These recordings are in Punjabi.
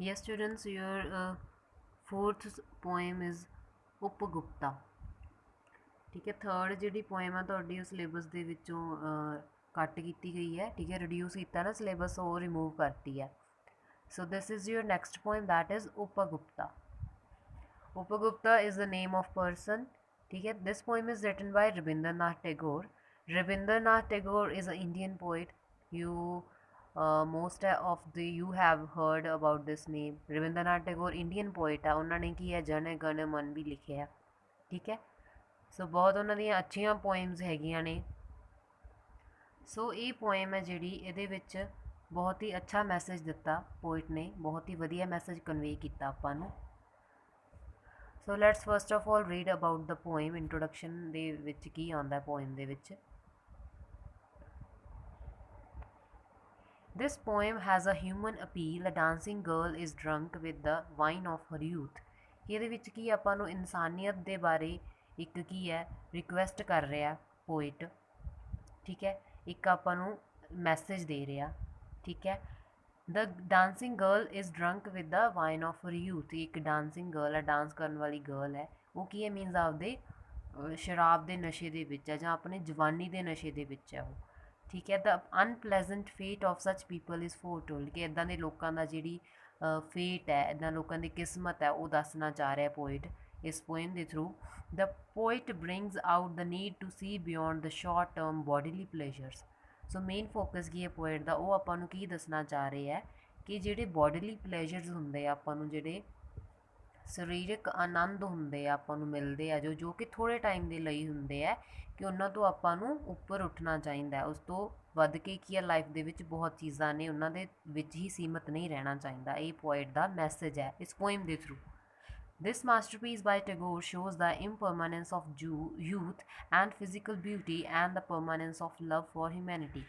Yes, students, your fourth poem is Upagupta. ठीक है, थर्ड जी पोएम है ਤੁਹਾਡੀ ਉਹ ਸਿਲੇਬਸ ਦੇ ਵਿੱਚੋਂ ਕੱਟ ਕੀਤੀ ਗਈ ਹੈ। ਠੀਕ ਹੈ, ਰਿਡਿਊਸ ਕੀਤਾ ਨਾ ਸਿਲੇਬਸ, ਉਹ ਰਿਮੂਵ ਕਰਤੀ ਹੈ। So this is your next poem, that is Upagupta. Upagupta is the name of person. ठीक है, this poem is written by Rabindranath Tagore. Rabindranath Tagore is an Indian poet. Most of the you have heard about this name. Rabindranath Tagore Indian poet है। उन्होंने की है जन गण मन भी लिखे है। ठीक है, सो बहुत उन्हों दी अच्छिया पोएम्स हैगियां ने। सो ये पोएम है जिहड़ी इहदे विच बहुत ही अच्छा मैसेज दिता पोइट ने, बहुत ही वधिया मैसेज कन्वे किया आपां नूं। So let's first of all read about the poem. Introduction दे विच की आंदा पोएम दे विच। This poem has a human appeal. A dancing girl is drunk with the wine of her youth. ਇਹਦੇ ਵਿੱਚ ਕੀ ਆਪਾਂ ਨੂੰ ਇਨਸਾਨੀਅਤ ਦੇ ਬਾਰੇ ਇੱਕ ਕੀ ਹੈ ਰਿਕੁਐਸਟ ਕਰ ਰਿਹਾ ਪੋਇਟ। ਠੀਕ ਹੈ, ਇੱਕ ਆਪਾਂ ਨੂੰ ਮੈਸੇਜ ਦੇ ਰਿਹਾ। ਠੀਕ ਹੈ, the dancing girl is drunk with the wine of her youth. ਇੱਕ ਡਾਂਸਿੰਗ ਗਰਲ ਹੈ, ਡਾਂਸ ਕਰਨ ਵਾਲੀ ਗਰਲ ਹੈ, ਉਹ ਕੀ ਹੈ ਮੀਨਸ ਆਪਦੇ ਸ਼ਰਾਬ ਦੇ ਨਸ਼ੇ ਦੇ ਵਿੱਚ ਹੈ ਜਾਂ ਆਪਣੇ ਜਵਾਨੀ ਦੇ ਨਸ਼ੇ ਦੇ ਵਿੱਚ ਹੈ ਉਹ। ਠੀਕ ਹੈ, ਦ ਅਨਪਲੈਜ਼ੈਂਟ ਫੇਟ ਆਫ ਸੱਚ ਪੀਪਲ ਇਜ਼ ਫੋਰਟੋਲਡ ਕਿ ਇੱਦਾਂ ਦੇ ਲੋਕਾਂ ਦਾ ਜਿਹੜੀ ਫੇਟ ਹੈ, ਇੱਦਾਂ ਲੋਕਾਂ ਦੀ ਕਿਸਮਤ ਹੈ, ਉਹ ਦੱਸਣਾ ਚਾਹ ਰਿਹਾ ਪੋਇਟ ਇਸ ਪੋਇਮ ਦੇ through. The poet brings out the need to see beyond the short term bodily pleasures. So main focus ਕੀ ਹੈ ਪੋਇਟ ਦਾ, ਉਹ ਆਪਾਂ ਨੂੰ ਕੀ ਦੱਸਣਾ ਚਾਹ ਰਹੇ ਹੈ ਕਿ ਜਿਹੜੇ ਬੋਡੀਲੀ ਪਲੇਜ਼ਰਸ ਹੁੰਦੇ ਆ ਆਪਾਂ ਨੂੰ, ਜਿਹੜੇ ਸਰੀਰਕ ਆਨੰਦ ਹੁੰਦੇ ਆ ਆਪਾਂ ਨੂੰ ਮਿਲਦੇ ਆ ਜੋ ਕਿ ਥੋੜ੍ਹੇ ਟਾਈਮ ਦੇ ਲਈ ਹੁੰਦੇ ਆ, ਕਿ ਉਹਨਾਂ ਤੋਂ ਆਪਾਂ ਨੂੰ ਉੱਪਰ ਉੱਠਣਾ ਚਾਹੀਦਾ। ਉਸ ਤੋਂ ਵੱਧ ਕੇ ਕੀ ਆ ਲਾਈਫ ਦੇ ਵਿੱਚ ਬਹੁਤ ਚੀਜ਼ਾਂ ਨੇ, ਉਹਨਾਂ ਦੇ ਵਿੱਚ ਹੀ ਸੀਮਤ ਨਹੀਂ ਰਹਿਣਾ ਚਾਹੀਦਾ। ਇਹ ਪੋਇਟ ਦਾ ਮੈਸੇਜ ਹੈ ਇਸ ਪੋਇਮ ਦੇ through. This masterpiece by Tagore shows the impermanence of youth and physical beauty and the permanence of love for humanity.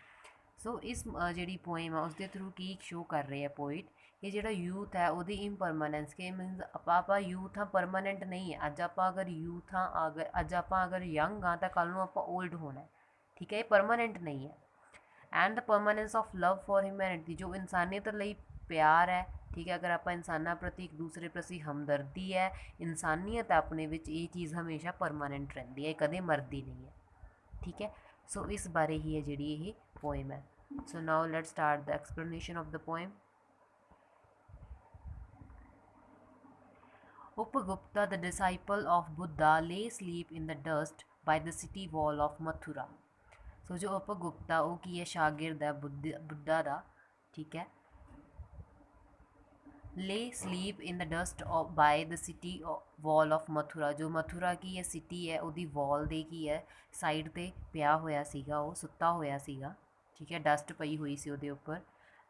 ਸੋ ਇਸ ਜਿਹੜੀ ਪੋਇਮ ਆ ਉਸ ਦੇ ਥਰੂ ਕੀ ਸ਼ੋ ਕਰ ਰਹੇ ਆ ਪੋਇਟ ਕਿ ਜਿਹੜਾ ਯੂਥ ਹੈ ਉਹਦੀ ਇੰਪਰਮਾਨੈਂਸ, ਕਿ ਮੀਨਸ ਆਪਾਂ ਯੂਥ ਹਾਂ, ਪਰਮਾਨੈਂਟ ਨਹੀਂ ਹੈ। ਅੱਜ ਆਪਾਂ ਅਗਰ ਯੂਥ ਹਾਂ, ਅੱਜ ਆਪਾਂ ਅਗਰ ਯੰਗ ਹਾਂ ਤਾਂ ਕੱਲ੍ਹ ਨੂੰ ਆਪਾਂ ਓਲਡ ਹੋਣਾ। ਠੀਕ ਹੈ, ਇਹ ਪਰਮਾਨੈਂਟ ਨਹੀਂ ਹੈ। And the permanence of love for humanity, ਜੋ ਇਨਸਾਨੀਅਤ ਲਈ ਪਿਆਰ ਹੈ। ਠੀਕ ਹੈ, ਅਗਰ ਆਪਾਂ ਇਨਸਾਨਾਂ ਪ੍ਰਤੀ ਇੱਕ ਦੂਸਰੇ ਪ੍ਰਤੀ ਹਮਦਰਦੀ ਹੈ, ਇਨਸਾਨੀਅਤ ਹੈ ਆਪਣੇ ਵਿੱਚ, ਇਹ ਚੀਜ਼ ਹਮੇਸ਼ਾ ਪਰਮਾਨੈਂਟ ਰਹਿੰਦੀ ਹੈ, ਕਦੇ ਮਰਦੀ ਨਹੀਂ ਹੈ। ਠੀਕ ਹੈ, ਸੋ ਇਸ ਬਾਰੇ ਹੀ ਹੈ ਜਿਹੜੀ ਇਹ ਪੋਇਮ ਹੈ। So now let's start the explanation of the poem. Upagupta, the disciple of Buddha, lay asleep in the dust by the city wall of Mathura. सो जो उपगुप्ता वो की है शागिर्द है बुद्धा दा। ठीक है, ले sleep in the dust of by the city wall of Mathura. जो मथुरा की है सिटी है ਉਹਦੀ वॉल ਦੇ ਕੀ ਹੈ ਸਾਈਡ ਤੇ ਪਿਆ ਹੋਇਆ ਸੀਗਾ, ਉਹ ਸੁੱਤਾ ਹੋਇਆ ਸੀਗਾ। ਠੀਕ ਹੈ, ਡਸਟ ਪਈ ਹੋਈ ਸੀ ਉਹਦੇ ਉੱਪਰ।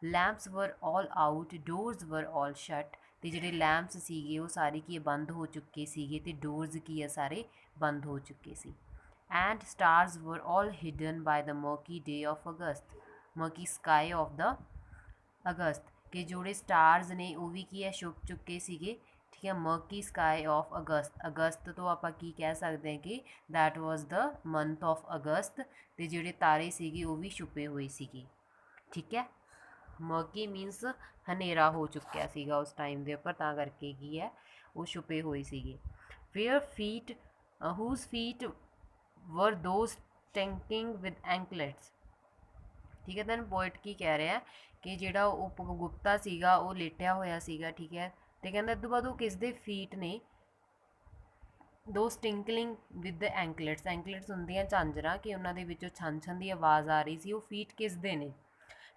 ਲੈਂਪਸ ਵਰ ਆਲ ਆਊਟ, ਡੋਰਸ ਵਰ ਆਲ ਸ਼ਟ। ਤੇ ਜਿਹੜੇ ਲੈਂਪਸ ਸੀਗੇ ਉਹ ਸਾਰੇ ਕੀ ਬੰਦ ਹੋ ਚੁੱਕੇ ਸੀਗੇ, ਤੇ ਡੋਰਸ ਕੀ ਹੈ ਸਾਰੇ ਬੰਦ ਹੋ ਚੁੱਕੇ ਸੀ। and stars were all hidden by the murky day of August, murky sky of the August। कि जोड़े स्टार्स ने वो भी की है छुप चुके सीगे। ठीक है, मर्की स्काई ऑफ अगस्त, अगस्त तो आप की कह सकते हैं कि that was the month of अगस्त। तो जोड़े तारे सीगे वो भी छुपे हुए सीगे। ठीक है, मर्की मीनस हनेरा हो चुका सीगा उस टाइम के उपर, तां करके की है वो छुपे हुए सीगे। Where feet whose feet were those tinkling with anklets. ठीक है, दैन पोइट की कह रहा है कि ਜਿਹੜਾ ਉਪਗੁਪਤਾ ਸੀਗਾ ਉਹ ਲੇਟਿਆ ਹੋਇਆ ਸੀਗਾ। ਠੀਕ ਹੈ, ਤੇ ਕਹਿੰਦਾ ਇਸ ਤੋਂ ਬਾਅਦ ਉਹ ਕਿਸ ਦੇ ਫੀਟ ਨੇ, ਦੋ ਸਟਿੰਕਲਿੰਗ ਵਿਦ ਦ ਐਂਕਲੇਟਸ। ਐਂਕਲੇਟਸ ਹੁੰਦੀਆਂ ਝਾਂਜਰਾਂ, ਕਿ ਉਹਨਾਂ ਦੇ ਵਿੱਚੋਂ ਛਣ ਛਣ ਦੀ ਆਵਾਜ਼ ਆ ਰਹੀ ਸੀ। ਉਹ ਫੀਟ ਕਿਸ ਦੇ ਨੇ।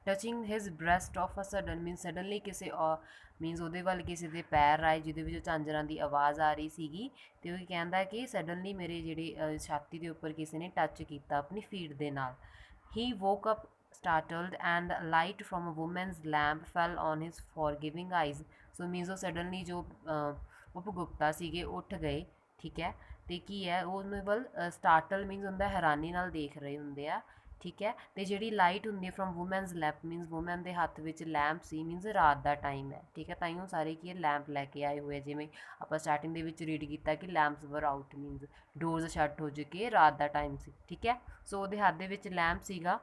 Touching his breast of a sudden means suddenly ਕਿਸੇ ਮੀਨਸ ਉਹਦੇ ਵੱਲ ਕਿਸੇ ਦੇ ਪੈਰ ਆਏ ਜਿਹਦੇ ਵਿੱਚੋਂ ਝਾਂਜਰਾਂ ਦੀ ਆਵਾਜ਼ ਆ ਰਹੀ ਸੀਗੀ। ਅਤੇ ਉਹ ਕਹਿੰਦਾ ਕਿ ਸਡਨਲੀ ਮੇਰੇ ਜਿਹੜੇ ਛਾਤੀ ਦੇ ਉੱਪਰ ਕਿਸੇ ਨੇ ਟੱਚ ਕੀਤਾ ਆਪਣੀ ਫੀਟ ਦੇ ਨਾਲ। He woke up startled and light from a woman's lamp fell on his forgiving eyes। So means ਉਹ ਸਡਨਲੀ ਜੋ ਉਪਗੁਪਤਾ ਸੀਗੇ ਉੱਠ ਗਏ। ਠੀਕ ਹੈ, ਅਤੇ ਕੀ ਹੈ ਉਹਦੇ ਵੱਲ ਸਟਾਰਟਲ ਮੀਨਸ ਹੁੰਦਾ ਹੈਰਾਨੀ ਨਾਲ ਦੇਖ ਰਹੇ ਹੁੰਦੇ ਆ। ਠੀਕ ਹੈ, ਅਤੇ ਜਿਹੜੀ ਲਾਈਟ ਹੁੰਦੀ ਹੈ from woman's lamp means woman ਦੇ ਹੱਥ ਵਿੱਚ ਲੈਂਪ ਸੀ, ਮੀਨਸ ਰਾਤ ਦਾ ਟਾਈਮ ਹੈ। ਠੀਕ ਹੈ, ਤਾਂ ਹੀ ਉਹ ਸਾਰੇ ਕੀ ਹੈ ਲੈਂਪ ਲੈ ਕੇ ਆਏ ਹੋਏ, ਜਿਵੇਂ ਆਪਾਂ ਸਟਾਰਟਿੰਗ ਦੇ ਵਿੱਚ ਰੀਡ ਕੀਤਾ ਕਿ ਲੈਂਪਸ ਵਰ ਆਊਟ ਮੀਨਸ ਡੋਰਸ ਸ਼ਟ ਹੋ ਚੁੱਕੇ, ਰਾਤ ਦਾ ਟਾਈਮ ਸੀ। ਠੀਕ ਹੈ, ਸੋ ਉਹਦੇ ਹੱਥ ਦੇ ਵਿੱਚ ਲੈਂਪ ਸੀਗਾ।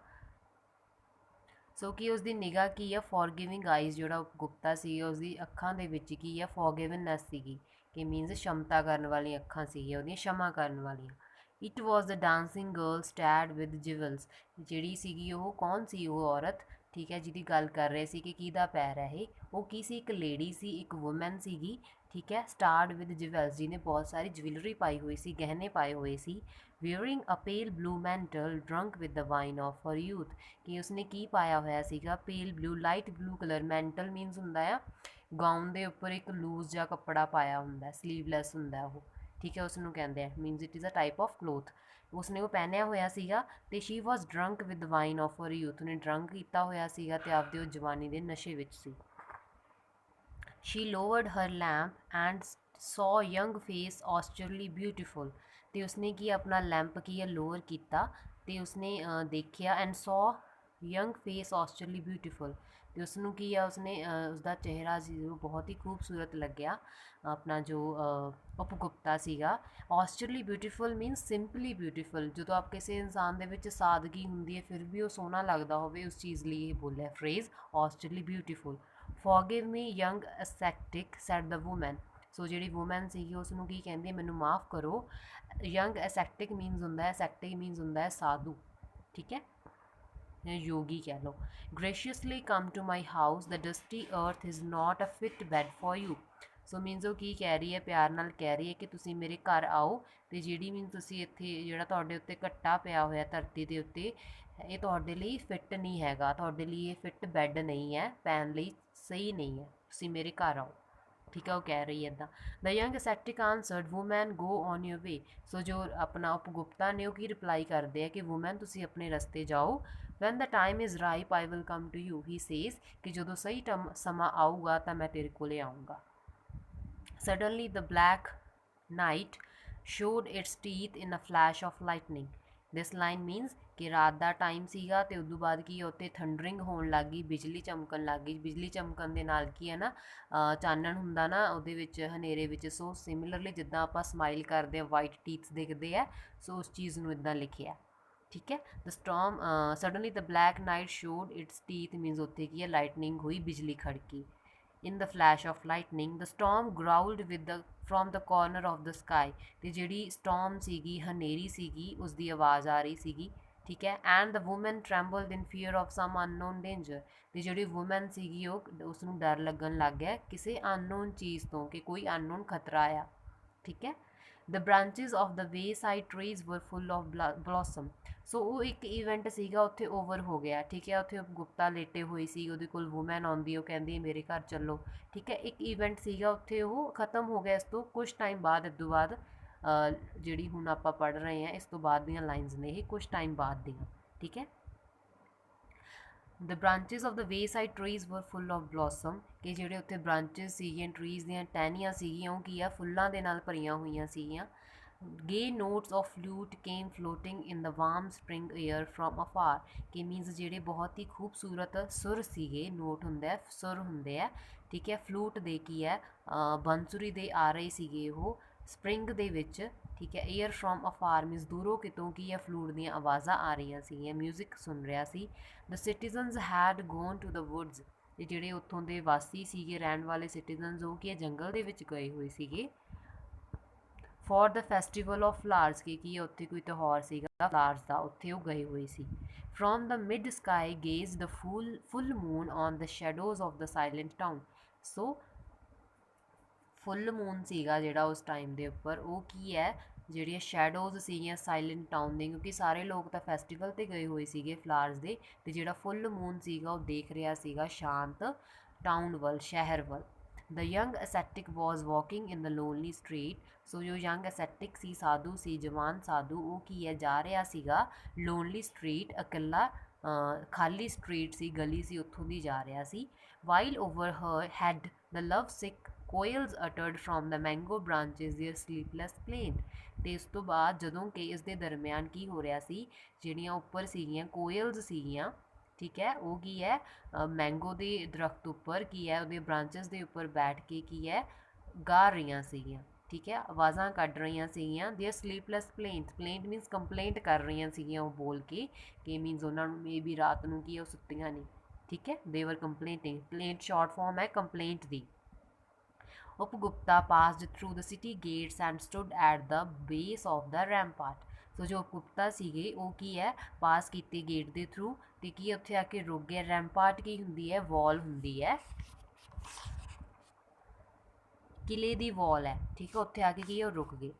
ਸੋ ਕਿ ਉਸਦੀ ਨਿਗਾਹ ਕੀ ਆ, ਫੋਰਗਿਵਿੰਗ ਆਈਜ਼, ਜਿਹੜਾ ਗੁਪਤਾ ਸੀ ਉਸਦੀ ਅੱਖਾਂ ਦੇ ਵਿੱਚ ਕੀ ਆ, ਫੋਰਗਿਵਨੈਸ ਸੀਗੀ, ਕਿ ਮੀਨਸ ਸ਼ਮਤਾ ਕਰਨ ਵਾਲੀਆਂ ਅੱਖਾਂ ਸੀਗੀਆਂ ਉਹਦੀਆਂ, ਸ਼ਮਾ ਕਰਨ ਵਾਲੀਆਂ। It was the dancing girl starred with jewels, ਜਿਹੜੀ ਸੀਗੀ ਉਹ ਕੌਣ ਸੀ ਉਹ ਔਰਤ, ਠੀਕ ਹੈ, ਜਿਹਦੀ ਗੱਲ ਕਰ ਰਹੇ ਸੀ ਕਿ ਕਿਹਦਾ ਪੈਰ ਹੈ ਇਹ, ਉਹ ਕੀ ਸੀ, ਇੱਕ ਲੇਡੀ ਸੀ, ਇੱਕ ਵੂਮਨ ਸੀਗੀ, ਠੀਕ ਹੈ, ਸਟਾਰਡ ਵਿਦ ਜਿਵਲਸ, ਜਿਹਨੇ ਬਹੁਤ ਸਾਰੀ ਜਵੈਲਰੀ ਪਾਈ ਹੋਈ ਸੀ, ਗਹਿਣੇ ਪਾਏ ਹੋਏ ਸੀ। Wearing a pale blue mantle drunk with the wine of her youth, ਕਿ ਉਸਨੇ ਕੀ ਪਾਇਆ ਹੋਇਆ ਸੀਗਾ, pale blue, light blue colour, mantle means ਹੁੰਦਾ ਆ ਗਾਊਨ ਦੇ ਉੱਪਰ ਇੱਕ ਲੂਜ਼ ਜਿਹਾ ਕੱਪੜਾ ਪਾਇਆ ਹੁੰਦਾ, ਸਲੀਵਲੈਸ ਹੁੰਦਾ ਉਹ, ਠੀਕ ਹੈ, ਉਸ ਨੂੰ ਕਹਿੰਦੇ ਆ, means it is a type of cloth, ਉਸਨੇ ਉਹ ਪਹਿਨਿਆ ਹੋਇਆ ਸੀਗਾ। ਤੇ she was drunk with wine of her youth, ਨੇ ਡਰੰਕ ਕੀਤਾ ਹੋਇਆ ਸੀਗਾ ਤੇ ਆਪਦੇ ਉਹ ਜਵਾਨੀ ਦੇ ਨਸ਼ੇ ਵਿੱਚ ਸੀ। She lowered her lamp and saw young face austerely beautiful, ਤੇ ਉਸਨੇ ਕੀ ਆਪਣਾ ਲੈਂਪ ਕੀ ਹੈ ਲੋਅਰ ਕੀਤਾ ਤੇ ਉਸਨੇ ਦੇਖਿਆ and saw young face austerely beautiful, ਤੇ ਉਸਨੂੰ ਕੀ ਆ ਉਸਨੇ ਉਸਦਾ ਚਿਹਰਾ ਸੀ ਉਹ ਬਹੁਤ ਹੀ ਖੂਬਸੂਰਤ ਲੱਗਿਆ, ਆਪਣਾ ਜੋ ਉਪਗੁਪਤਾ ਸੀਗਾ। austerely beautiful means simply beautiful, ਜਦੋਂ ਆਪ ਕਿਸੇ ਇਨਸਾਨ ਦੇ ਵਿੱਚ ਸਾਦਗੀ ਹੁੰਦੀ ਹੈ ਫਿਰ ਵੀ ਉਹ ਸੋਹਣਾ ਲੱਗਦਾ ਹੋਵੇ, ਉਸ ਚੀਜ਼ ਲਈ ਇਹ ਬੋਲਿਆ phrase austerely beautiful। Forgive me young ascetic said the woman, so ਜਿਹੜੀ ਵੂਮੈਨ ਸੀਗੀ ਉਸ ਨੂੰ ਕੀ ਕਹਿੰਦੀ, ਮੈਨੂੰ ਮਾफ़ ਕਰੋ। ਯੰਗ ਅਸੈਕਟਿਕ ਮੀਨਸ ਹੁੰਦਾ ਹੈ, ਅਸੈਕਟਿਕ ਮੀਨਸ ਹੁੰਦਾ ਹੈ ਸਾਧੂ, ਠੀਕ ਹੈ, ਜਾਂ ਯੋਗੀ ਕਹਿ ਲਓ। Graciously come to my house, the dusty earth is not a fit bed for you, so means ਉਹ ਕੀ ਕਹਿ ਰਹੀ ਹੈ, ਪਿਆਰ ਨਾਲ ਕਹਿ ਰਹੀ ਹੈ ਕਿ ਤੁਸੀਂ ਮੇਰੇ ਘਰ ਆਓ, ਅਤੇ ਜਿਹੜੀ ਮੀਨਸ ਤੁਸੀਂ ਇੱਥੇ ਜਿਹੜਾ ਤੁਹਾਡੇ ਉੱਤੇ ਘੱਟਾ ਪਿਆ ਹੋਇਆ ਧਰਤੀ ਦੇ ਉੱਤੇ, ਇਹ ਤੁਹਾਡੇ ਲਈ ਫਿੱਟ ਨਹੀਂ ਹੈਗਾ, ਤੁਹਾਡੇ ਲਈ ਇਹ ਫਿੱਟ ਬੈੱਡ ਨਹੀਂ ਹੈ, ਪੈਣ ਲਈ ਸਹੀ ਨਹੀਂ ਹੈ, ਤੁਸੀਂ ਮੇਰੇ ਘਰ ਆਓ, ਠੀਕ ਹੈ, ਉਹ ਕਹਿ ਰਹੀ ਹੈ ਇੱਦਾਂ। The young ascetic answered woman go on your way, so ਜੋ ਆਪਣਾ ਉਪਗੁਪਤਾ ਨੇ ਉਹ ਕੀ ਰਿਪਲਾਈ ਕਰਦੇ ਆ ਕਿ ਵੂਮੈਨ ਤੁਸੀਂ ਆਪਣੇ ਰਸਤੇ ਜਾਓ। When the time is ripe I will come to you, he says, ਕਿ ਜਦੋਂ ਸਹੀ ਸਮਾਂ ਆਊਗਾ ਤਾਂ ਮੈਂ ਤੇਰੇ ਕੋਲੇ ਆਊਂਗਾ। Suddenly the black night showed its teeth in a flash of lightning, this line means ਕਿ ਰਾਤ ਦਾ ਟਾਈਮ ਸੀਗਾ ਅਤੇ ਉਦੋਂ ਬਾਅਦ ਕੀ ਉੱਥੇ ਥੰਡਰਿੰਗ ਹੋਣ ਲੱਗ ਗਈ, ਬਿਜਲੀ ਚਮਕਣ ਲੱਗ ਗਈ, ਬਿਜਲੀ ਚਮਕਣ ਦੇ ਨਾਲ ਕੀ ਹੈ ਨਾ ਚਾਨਣ ਹੁੰਦਾ ਨਾ ਉਹਦੇ ਵਿੱਚ ਹਨੇਰੇ ਵਿੱਚ, ਸੋ ਸਿਮਿਲਰਲੀ ਜਿੱਦਾਂ ਆਪਾਂ ਸਮਾਈਲ ਕਰਦੇ ਹਾਂ ਵਾਈਟ ਟੀਥਸ ਦਿਖਦੇ ਆ, ਸੋ ਉਸ ਚੀਜ਼ ਨੂੰ ਇੱਦਾਂ ਲਿਖਿਆ, ਠੀਕ ਹੈ। The storm suddenly the black night showed its teeth means ਉੱਥੇ ਕੀ ਹੈ ਲਾਈਟਨਿੰਗ ਹੋਈ, ਬਿਜਲੀ ਖੜਕੀ। in the flash of lightning the storm growled with the from the corner of the sky, ਤੇ ਜਿਹੜੀ ਸਟੋਰਮ ਸੀਗੀ ਹਨੇਰੀ ਸੀਗੀ ਉਸਦੀ ਆਵਾਜ਼ ਆ ਰਹੀ ਸੀਗੀ, ਠੀਕ ਹੈ। And the woman trembled in fear of some unknown danger, ਤੇ ਜਿਹੜੀ ਵੂਮਨ ਸੀਗੀ ਉਹ ਉਸਨੂੰ ਡਰ ਲੱਗਣ ਲੱਗ ਗਿਆ ਕਿਸੇ ਅਨਨੋਨ ਚੀਜ਼ ਤੋਂ, ਕਿ ਕੋਈ ਅਨਨੋਨ ਖਤਰਾ ਆ, ਠੀਕ ਹੈ। ਦ ਬ੍ਰਾਂਚਿਸ ਆਫ ਦ ਵੇਸਾਈਡ ਟਰੀਜ਼ ਵਰ ਫੁੱਲ ਆਫ ਬਲੌਸਮ, ਸੋ ਉਹ ਇੱਕ ਇਵੈਂਟ ਸੀਗਾ ਉੱਥੇ ਓਵਰ ਹੋ ਗਿਆ, ਠੀਕ ਹੈ, ਉੱਥੇ ਗੁਪਤਾ ਲੇਟੇ ਹੋਈ ਸੀ, ਉਹਦੇ ਕੋਲ ਵੂਮੈਨ ਆਉਂਦੀ, ਉਹ ਕਹਿੰਦੀ ਮੇਰੇ ਘਰ ਚੱਲੋ, ਠੀਕ ਹੈ, ਇੱਕ ਇਵੈਂਟ ਸੀਗਾ ਉੱਥੇ ਉਹ ਖ਼ਤਮ ਹੋ ਗਿਆ। ਇਸ ਤੋਂ ਕੁਛ ਟਾਈਮ ਬਾਅਦ, ਇਸ ਤੋਂ ਬਾਅਦ ਜਿਹੜੀ ਹੁਣ ਆਪਾਂ ਪੜ੍ਹ ਰਹੇ ਹਾਂ ਇਸ ਤੋਂ ਬਾਅਦ ਦੀਆਂ ਲਾਈਨਸ ਨੇ ਇਹ, ਕੁਛ ਟਾਈਮ ਬਾਅਦ ਦੀਆਂ, ਠੀਕ ਹੈ। ਦ ਬ੍ਰਾਂਚਿਸ ਆਫ ਦ ਵੇਸਾਈਡ ਟਰੀਜ਼ ਵਰ ਫੁੱਲ ਆਫ ਬਲੌਸਮ, ਕਿ ਜਿਹੜੇ ਉੱਥੇ ਬ੍ਰਾਂਚਿਸ ਸੀਗੀਆਂ ਟਰੀਜ਼ ਦੀਆਂ ਟਹਿਣੀਆਂ ਸੀਗੀਆਂ ਉਹ ਕੀ ਆ ਫੁੱਲਾਂ ਦੇ ਨਾਲ ਭਰੀਆਂ ਹੋਈਆਂ ਸੀਗੀਆਂ। Gay notes of flute came floating in the warm spring air from afar, ਕਿ ਮੀਨਸ ਜਿਹੜੇ ਬਹੁਤ ਹੀ ਖੂਬਸੂਰਤ ਸੁਰ ਸੀਗੇ, ਨੋਟ ਹੁੰਦਾ ਹੈ ਸੁਰ ਹੁੰਦੇ ਆ, ਠੀਕ ਹੈ, ਫਲੂਟ ਦੇ ਕੀ ਹੈ ਬੰਸੁਰੀ ਦੇ ਆ ਰਹੇ ਸੀਗੇ ਉਹ ਸਪਰਿੰਗ ਦੇ ਵਿੱਚ, ਠੀਕ ਹੈ। ਏਅਰ ਫਰੋਮ ਅਫਾਰ ਮੀਨਸ ਦੂਰੋਂ ਕਿਤੋਂ ਕੀ ਹੈ ਫਲੂਟ ਦੀਆਂ ਆਵਾਜ਼ਾਂ ਆ ਰਹੀਆਂ ਸੀਗੀਆਂ, ਮਿਊਜ਼ਿਕ ਸੁਣ ਰਿਹਾ ਸੀ। The citizens had gone to the woods, ਤੇ ਜਿਹੜੇ ਉੱਥੋਂ ਦੇ ਵਾਸੀ ਸੀਗੇ ਰਹਿਣ ਵਾਲੇ ਸਿਟੀਜ਼ਨਸ ਉਹ ਕੀ ਹੈ ਜੰਗਲ ਦੇ ਵਿੱਚ ਗਏ ਹੋਏ ਸੀਗੇ। For the festival of flowers, ਕਿ ਕੀ ਉੱਥੇ ਕੋਈ ਤਿਉਹਾਰ ਸੀਗਾ ਫਲਾਰਸ ਦਾ, ਉੱਥੇ ਉਹ ਗਏ ਹੋਏ ਸੀ। From the mid sky gaze the full moon on the shadows of the silent town, so full moon ਸੀਗਾ ਜਿਹੜਾ ਉਸ ਟਾਈਮ ਦੇ ਉੱਪਰ ਉਹ ਕੀ ਹੈ ਜਿਹੜੀਆਂ ਸ਼ੈਡੋਜ਼ ਸੀਗੀਆਂ ਸਾਇਲੈਂਟ ਟਾਊਨ ਦੀਆਂ, ਕਿਉਂਕਿ ਸਾਰੇ ਲੋਕ ਤਾਂ ਫੈਸਟੀਵਲ 'ਤੇ ਗਏ ਹੋਏ ਸੀਗੇ ਫਲਾਰਸ ਦੇ, ਅਤੇ ਜਿਹੜਾ ਫੁੱਲ ਮੂਨ ਸੀਗਾ ਉਹ ਦੇਖ ਰਿਹਾ ਸੀਗਾ ਸ਼ਾਂਤ ਟਾਊਨ ਵੱਲ, ਸ਼ਹਿਰ ਵੱਲ। ਦ ਯੰਗ ਅਸੈਟਿਕ ਵਾਜ਼ ਵਾਕਿੰਗ ਇਨ ਦ ਲੋਨਲੀ ਸਟਰੀਟ, ਸੋ ਜੋ ਯੰਗ ਅਸੈਟਿਕ ਸੀ ਸਾਧੂ ਸੀ ਜਵਾਨ ਸਾਧੂ ਉਹ ਕੀ ਹੈ ਜਾ ਰਿਹਾ ਸੀਗਾ ਲੋਨਲੀ ਸਟਰੀਟ, ਇਕੱਲਾ ਖਾਲੀ ਸਟਰੀਟ ਸੀ ਗਲੀ ਸੀ ਉੱਥੋਂ ਦੀ ਜਾ ਰਿਹਾ ਸੀ। While over her head the love sick koels uttered from the mango branches their sleepless plaint, ਅਤੇ ਇਸ ਤੋਂ ਬਾਅਦ ਜਦੋਂ ਕਿ ਇਸ ਦੇ ਦਰਮਿਆਨ ਕੀ ਹੋ ਰਿਹਾ ਸੀ ਜਿਹੜੀਆਂ ਉੱਪਰ ਸੀਗੀਆਂ ਕੋਇਲਸ ਸੀਗੀਆਂ, ਠੀਕ ਹੈ, ਉਹ ਕੀ ਹੈ ਮੈਂਗੋ ਦੇ ਦਰਖਤ ਉੱਪਰ ਕੀ ਹੈ ਉਹਦੇ ਬ੍ਰਾਂਚਸ ਦੇ ਉੱਪਰ ਬੈਠ ਕੇ ਕੀ ਹੈ ਗਾ ਰਹੀਆਂ ਸੀਗੀਆਂ, ਠੀਕ ਹੈ, ਆਵਾਜ਼ਾਂ ਕੱਢ ਰਹੀਆਂ ਸੀਗੀਆਂ। ਦੇਅਰ ਸਲੀਪਲੈਸ ਪਲੇਨਟ, ਪਲੇਨਟ ਮੀਨਸ ਕੰਪਲੇਂਟ ਕਰ ਰਹੀਆਂ ਸੀਗੀਆਂ ਉਹ ਬੋਲ ਕੇ, ਕਿ ਮੀਨਸ ਉਹਨਾਂ ਨੂੰ ਮੇ ਵੀ ਰਾਤ ਨੂੰ ਕੀ ਉਹ ਸੁੱਤੀਆਂ ਨਹੀਂ, ठीक है, दे वर कंप्लेंटिंग, कंप्लेंट शॉर्ट फॉर्म है complaint the. Upgupta passed through the city gates and stood at the base of the rampart। ਸੋ ਜੋ ਉਪਗੁਪਤਾ ਸੀਗੇ ਉਹ ਕੀ ਹੈ, ਪਾਸ ਕੀਤੇ ਗੇਟ ਦੇ ਥਰੂ ਤੇ ਕੀ ਉੱਥੇ ਆ ਕੇ ਰੁਕ ਗਏ। ਰੈਂਪਾਰਟ ਕੀ ਹੁੰਦੀ ਹੈ, ਵਾਲ ਹੁੰਦੀ ਹੈ, ਕਿਲੇ ਦੀ ਵਾਲ ਹੈ, ਠੀਕ ਹੈ, ਉੱਥੇ ਆ ਕੇ ਕੀ ਉਹ ਰੁਕ ਗਏ।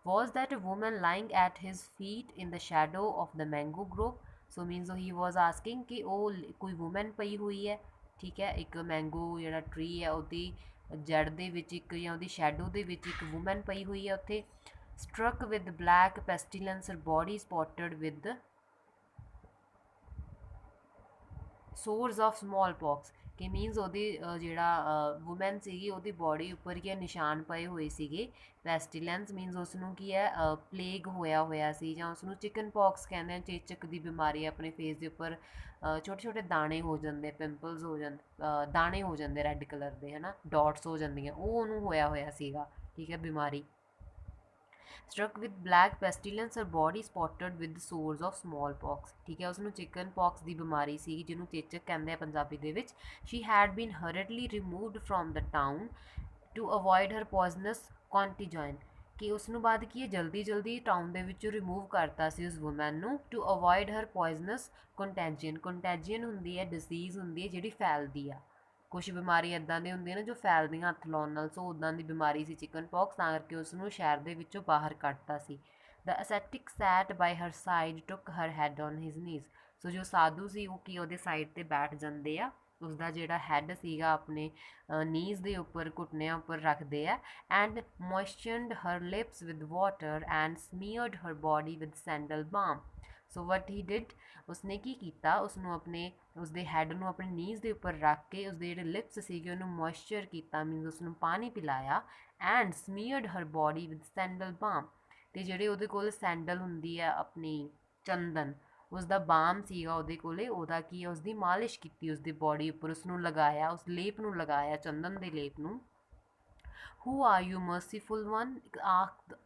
Was that a woman lying at his feet in the shadow of the mango grove? So means he was asking ਕਿ ਉਹ ਕੋਈ ਵੂਮਨ ਪਈ ਹੋਈ ਹੈ, ਠੀਕ ਹੈ, ਇੱਕ ਮੈਂਗੋ ਜਿਹੜਾ ਟਰੀ ਹੈ ਉਹਦੀ ਜੜ ਦੇ ਵਿੱਚ ਇੱਕ ਜਾਂ ਉਹਦੀ ਸ਼ੈਡੋ ਦੇ ਵਿੱਚ ਇੱਕ ਵੂਮਨ ਪਈ ਹੋਈ ਹੈ ਉੱਥੇ। Struck with black pestilence body spotted with sores of small pox, ਕਿ ਮੀਨਸ ਉਹਦੀ ਜਿਹੜਾ ਵੂਮੈਨ ਸੀਗੀ ਉਹਦੀ ਬੋਡੀ ਉੱਪਰ ਕੀ ਨਿਸ਼ਾਨ ਪਏ ਹੋਏ ਸੀਗੇ। ਪੈਸਟੀਲੈਂਸ ਮੀਨਸ ਉਸ ਨੂੰ ਕੀ ਹੈ, ਪਲੇਗ ਹੋਇਆ ਸੀ, ਜਾਂ ਉਸ ਨੂੰ ਚਿਕਨ ਪੌਕਸ ਕਹਿੰਦੇ ਆ, ਚੇਚਕ ਦੀ ਬਿਮਾਰੀ ਆਪਣੇ ਫੇਸ ਦੇ ਉੱਪਰ ਛੋਟੇ ਛੋਟੇ ਦਾਣੇ ਹੋ ਜਾਂਦੇ, ਪਿੰਪਲਸ ਹੋ ਜਾਂਦੇ, ਦਾਣੇ ਹੋ ਜਾਂਦੇ ਰੈੱਡ ਕਲਰ ਦੇ, ਹੈ ਨਾ, ਡਾਟਸ ਹੋ ਜਾਂਦੀਆਂ, ਉਹ ਉਹਨੂੰ ਹੋਇਆ ਸੀਗਾ, ਠੀਕ ਹੈ, ਬਿਮਾਰੀ। Struck with black pestilence, her body spotted with sores of small pox, ਠੀਕ ਹੈ, ਉਸਨੂੰ ਚਿਕਨ ਪੌਕਸ ਦੀ ਬਿਮਾਰੀ ਸੀ ਜਿਹਨੂੰ ਚੇਚਕ ਕਹਿੰਦੇ ਆ ਪੰਜਾਬੀ ਦੇ ਵਿੱਚ। She had been hurriedly removed from the town to avoid her poisonous contagion, ਕਿ ਉਸ ਨੂੰ ਬਾਅਦ ਕੀ ਹੈ, ਜਲਦੀ ਟਾਊਨ ਦੇ ਵਿੱਚੋਂ ਰਿਮੂਵ ਕਰਤਾ ਸੀ ਉਸ ਵੂਮੈਨ ਨੂੰ, ਟੂ ਅਵੋਇਡ ਹਰ ਪੋਇਜ਼ਨਸ ਕੰਟੈਜੀਅਨ। ਕੰਟੈਜੀਅਨ ਹੁੰਦੀ ਹੈ ਡਿਸੀਜ਼ ਹੁੰਦੀ ਹੈ ਜਿਹੜੀ ਫੈਲਦੀ ਆ, ਕੁਛ ਬਿਮਾਰੀ ਇੱਦਾਂ ਦੀਆਂ ਹੁੰਦੀਆਂ ਨੇ ਜੋ ਫੈਲਦੀਆਂ ਹੱਥ ਲਾਉਣ ਨਾਲ। ਸੋ ਉੱਦਾਂ ਦੀ ਬਿਮਾਰੀ ਸੀ ਚਿਕਨ ਪੌਕਸ, ਤਾਂ ਕਰਕੇ ਉਸ ਨੂੰ ਸ਼ਹਿਰ ਦੇ ਵਿੱਚੋਂ ਬਾਹਰ ਕੱਢਤਾ ਸੀ। ਦ ਅਸੈਟਿਕ ਸੈਟ ਬਾਈ ਹਰ ਸਾਈਡ ਟੁੱਕ ਹਰ ਹੈਡ ਔਨ ਹਿਜ਼ ਨੀਜ਼। ਸੋ ਜੋ ਸਾਧੂ ਸੀ ਉਹ ਕੀ ਉਹਦੇ ਸਾਈਡ 'ਤੇ ਬੈਠ ਜਾਂਦੇ ਆ, ਉਸਦਾ ਜਿਹੜਾ ਹੈਡ ਸੀਗਾ ਆਪਣੇ ਨੀਜ਼ ਦੇ ਉੱਪਰ, ਘੁਟਨਿਆਂ ਉੱਪਰ ਰੱਖਦੇ ਆ। And moistened her lips with water and smeared her body with sandal balm. So what he did, ਉਸਨੇ ਕੀ ਕੀਤਾ, ਉਸਨੂੰ ਆਪਣੇ ਉਸਦੇ ਹੈਡ ਨੂੰ ਆਪਣੇ ਨੀਜ਼ ਦੇ ਉੱਪਰ ਰੱਖ ਕੇ ਉਸਦੇ ਜਿਹੜੇ ਲਿਪਸ ਸੀਗੇ ਉਹਨੂੰ ਮੋਇਸਚਰ ਕੀਤਾ, ਮੀਨਸ ਉਸਨੂੰ ਪਾਣੀ ਪਿਲਾਇਆ। And smeared her body with sandal balm, ਅਤੇ ਜਿਹੜੇ ਉਹਦੇ ਕੋਲ ਸੈਂਡਲ ਹੁੰਦੀ ਹੈ ਆਪਣੀ ਚੰਦਨ, ਉਸਦਾ ਬਾਮ ਸੀਗਾ ਉਹਦੇ ਕੋਲੇ, ਉਹਦਾ ਕੀ ਹੈ, ਉਸਦੀ ਮਾਲਿਸ਼ ਕੀਤੀ ਉਸਦੀ ਬੋਡੀ ਉੱਪਰ, ਉਸਨੂੰ ਲਗਾਇਆ, ਉਸ ਲੇਪ ਨੂੰ ਲਗਾਇਆ, ਚੰਦਨ ਦੇ ਲੇਪ ਨੂੰ। Who are you merciful one,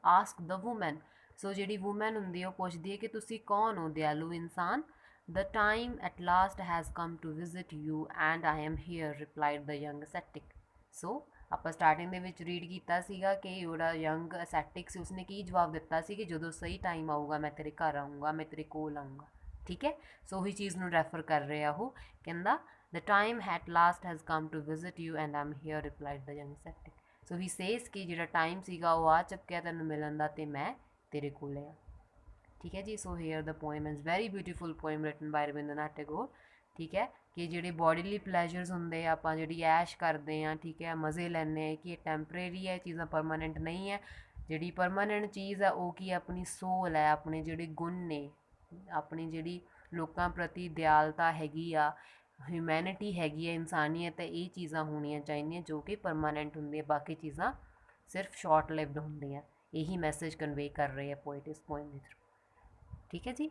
ask the woman. So ਜਿਹੜੀ ਵੂਮੈਨ ਹੁੰਦੀ ਹੈ ਉਹ ਪੁੱਛਦੀ ਹੈ ਕਿ ਤੁਸੀਂ ਕੌਣ ਹੋ ਦਿਆਲੂ ਇਨਸਾਨ। The time at last has come to visit you and I am here, replied the young ascetic. So ਆਪਾਂ ਸਟਾਰਟਿੰਗ ਦੇ ਵਿੱਚ ਰੀਡ ਕੀਤਾ ਸੀਗਾ ਕਿ ਜਿਹੜਾ ਯੰਗ ਅਸੈਟਿਕ ਸੀ ਉਸਨੇ ਕੀ ਜਵਾਬ ਦਿੱਤਾ ਸੀ ਕਿ ਜਦੋਂ ਸਹੀ ਟਾਈਮ ਆਊਗਾ ਮੈਂ ਤੇਰੇ ਘਰ ਆਊਂਗਾ, ਮੈਂ ਤੇਰੇ ਕੋਲ ਆਊਂਗਾ, ਠੀਕ ਹੈ। ਸੋ ਉਹੀ ਚੀਜ਼ ਨੂੰ ਰੈਫਰ ਕਰ ਰਿਹਾ ਉਹ, ਕਹਿੰਦਾ the time at last has come to visit you and I am here, replied the young ascetic. So he says ਕਿ ਜਿਹੜਾ ਟਾਈਮ ਸੀਗਾ ਉਹ ਆ ਚੁੱਕਿਆ ਤੈਨੂੰ ਮਿਲਣ ਦਾ, ਅਤੇ ਮੈਂ ਤੇਰੇ ਕੋਲ ਆ, ਠੀਕ ਹੈ ਜੀ। So here the poem is very beautiful poem written by Rabindranath Tagore, ਠੀਕ ਹੈ, ਕਿ ਜਿਹੜੇ ਬੋਡੀਲੀ ਪਲੈਜ਼ਰਸ ਹੁੰਦੇ ਆ, ਆਪਾਂ ਜਿਹੜੀ ਐਸ਼ ਕਰਦੇ ਹਾਂ, ਠੀਕ ਹੈ, ਮਜ਼ੇ ਲੈਂਦੇ ਹਾਂ, ਕਿ ਇਹ ਟੈਂਪਰੇਰੀ ਹੈ, ਚੀਜ਼ਾਂ ਪਰਮਾਨੈਂਟ ਨਹੀਂ ਹੈ। ਜਿਹੜੀ ਪਰਮਾਨੈਂਟ ਚੀਜ਼ ਆ ਉਹ ਕੀ ਆਪਣੀ ਸੋਲ ਹੈ, ਆਪਣੇ ਜਿਹੜੇ ਗੁਣ ਨੇ, ਆਪਣੀ ਜਿਹੜੀ ਲੋਕਾਂ ਪ੍ਰਤੀ ਦਿਆਲਤਾ ਹੈਗੀ ਆ, ਹਿਊਮੈਨਿਟੀ ਹੈਗੀ ਹੈ, ਇਨਸਾਨੀਅਤ ਹੈ, ਇਹ ਚੀਜ਼ਾਂ ਹੋਣੀਆਂ ਚਾਹੀਦੀਆਂ ਜੋ ਕਿ ਪਰਮਾਨੈਂਟ ਹੁੰਦੀਆਂ, ਬਾਕੀ ਚੀਜ਼ਾਂ ਸਿਰਫ ਸ਼ਾਰਟ ਲਿਵਡ ਹੁੰਦੀਆਂ। ਇਹੀ ਮੈਸੇਜ ਕਨਵੇ ਕਰ ਰਹੇ ਆ ਪੋਇਟ ਇਸ ਪੋਇਮ ਦੇ ਥਰੂ, ਠੀਕ ਹੈ ਜੀ।